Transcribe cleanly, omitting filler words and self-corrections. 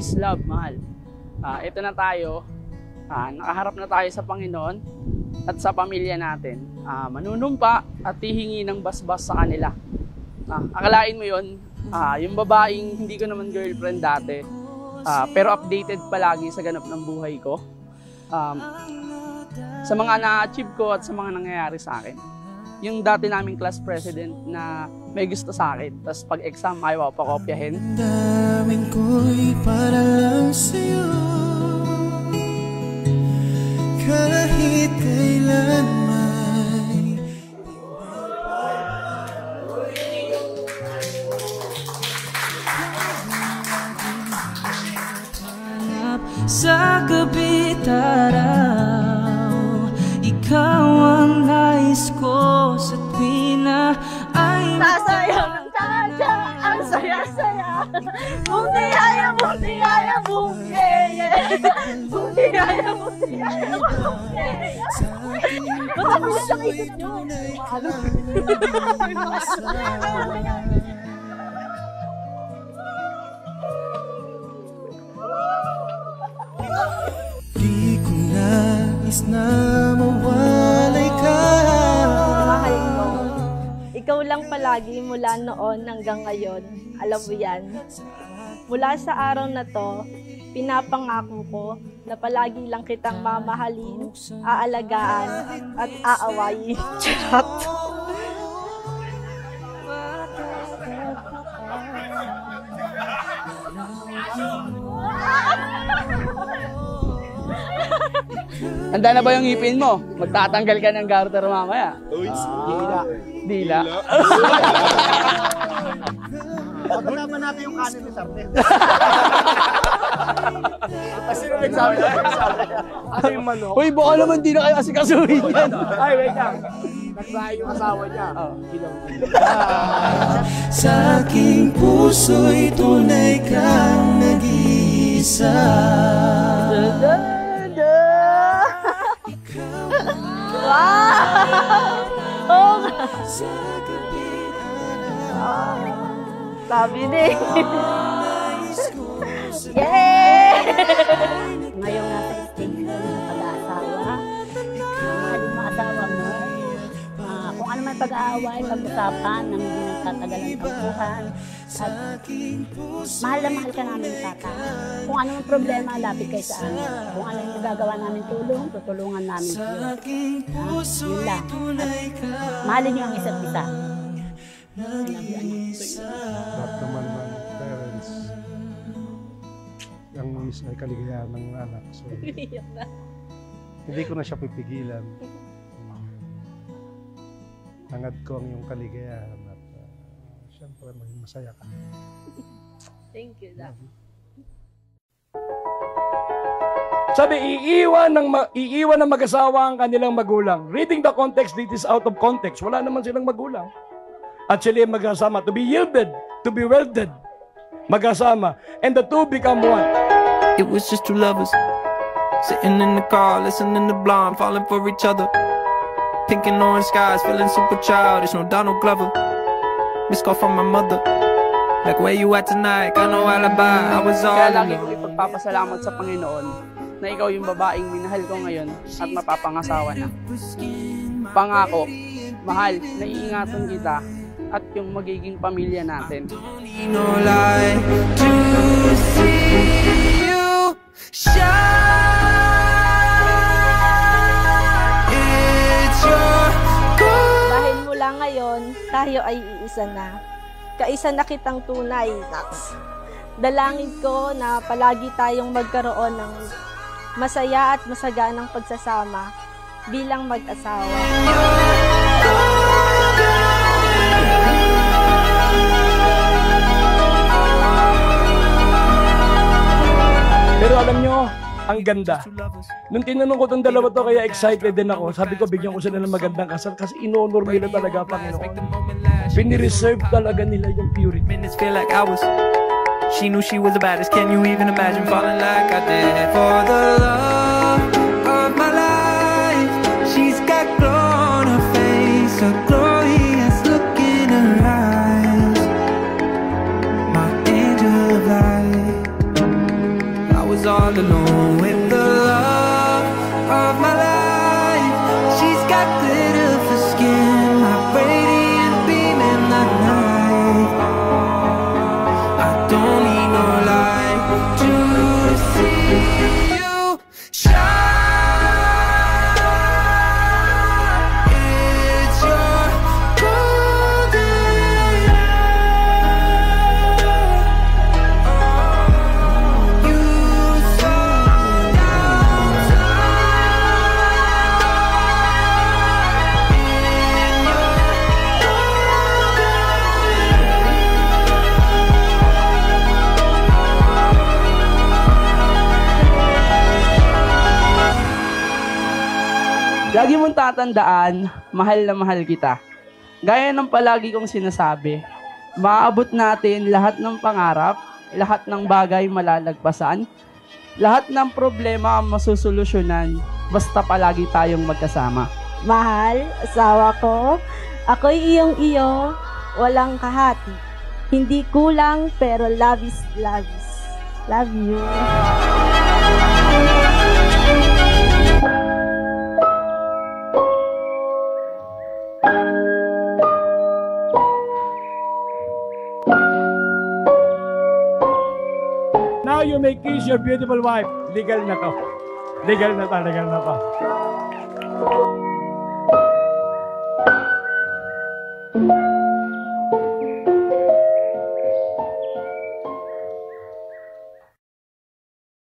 is love, mahal. Ito na tayo, nakaharap na tayo sa Panginoon at sa pamilya natin. Manunumpa at hihingi ng basbas sa kanila. Akalain mo yun, yung babaeng hindi ko naman girlfriend dati, pero updated palagi sa ganap ng buhay ko. Sa mga na-achieve ko at sa mga nangyayari sa akin. Yung dati naming class president na may gusto sa akin, tapos pag exam ayaw pa kopyahin. Damdamin ko'y para lang sa'yo, kahit kailan may sa gabi't araw, ikaw ang nais ko sa tuwina ay sasayang tadya, ang saya-saya. Bumiyaya, bumiyaya, bumiyaya. Bumiyaya, bumiyaya, bumiyaya. Ba't ako na siyang isip nyo? di ko nais na mawalay ka. Mahal ko, ikaw lang palagi mula noon hanggang ngayon. Alam mo yan. Mula sa araw na to, pinapangako ko na palagi lang kitang mamahalin, aalagaan, at aawayin. Charot! Handa na ba yung ngipin mo? Magtatanggal ka ng garter mamaya. Dila. Pag-unapan natin yung kanin ni Sarne. Kasi yung examen ano yung manok? Uy, baka naman di na kayo asikasuhin yan. Ay, wait lang. Nagsahay yung asawa niya. Sa aking puso'y tunay kang nag-iisa. Wow! Sabi din. Yay! Ngayong nasa stage ka ng pag-aasawa, mahalin mo asawa mo. Kung ano man pag-aaway, pag-usapan ng hindi nagtatagal ang tampuhan. At mahal na mahal ka namin, Tata. Kung ano ang problema, lapit kayo sa amin. Kung ano yung nagagawa namin tulong, tutulungan namin kayo. Yun lang. At mahalin niyo ang isa't isa. Lahat naman ng parents ang may kaligayahan ng anak. So, hindi ko na siya pipigilan. Hangad ko ang iyong kaligayahan at siyempre maging masaya ka. Thank you, Dad. Sabi, iiwan ng mag-asawa ang kanilang magulang. Reading the context, this is out of context. Wala naman silang magulang. At sila mag-asama. To be yielded, to be welded. Mag-asama. And the two become one. It was just two lovers sitting in the car, listening to Blonde, falling for each other. Pink and orange skies, feeling super childish. No Donald Glover. Missed call from my mother. Like, where you at tonight? Got no alibi. I was all Kaya lagi kong ipagpapasalamat sa Panginoon na ikaw yung babaeng minahal ko ngayon at mapapangasawa na. Pangako, mahal, naiingatan kita at yung magiging pamilya natin. no lie to see you shine. It's your goal. Dahil mula ngayon, tayo ay iisa na. Kaisa na kitang tunay, Nax. Dalangin ko na palagi tayong magkaroon ng masaya at masaganang pagsasama bilang mag-asawa. Pero alam nyo, ang ganda. Nung tinanong ko itong dalawa to, kaya excited din ako. Sabi ko, bigyan ko sila ng magandang kasal kasi in-honor nila talaga, Panginoon. Pinireserve talaga nila yung purity. Minutes feel like hours. She knew she was the baddest. Can you even imagine falling like I did for the love of my life? She's got glow on her face, a glorious look in her eyes. My angel of light. was all alone with the love of my life. She's got glitter for skin, my radiant beam in the night. I don't need no light to see you shine. It's your golden hour. You slow down Lagi mong tatandaan, mahal na mahal kita. Gaya ng palagi kong sinasabi, maaabot natin lahat ng pangarap, lahat ng bagay malalagpasan, lahat ng problema ang masusolusyonan, basta palagi tayong magkasama. Mahal, asawa ko, ako'y iyong-iyo, walang kahati. Hindi kulang, pero love is love is. Love you. Now you may kiss your beautiful wife. Legal na to. Legal na to.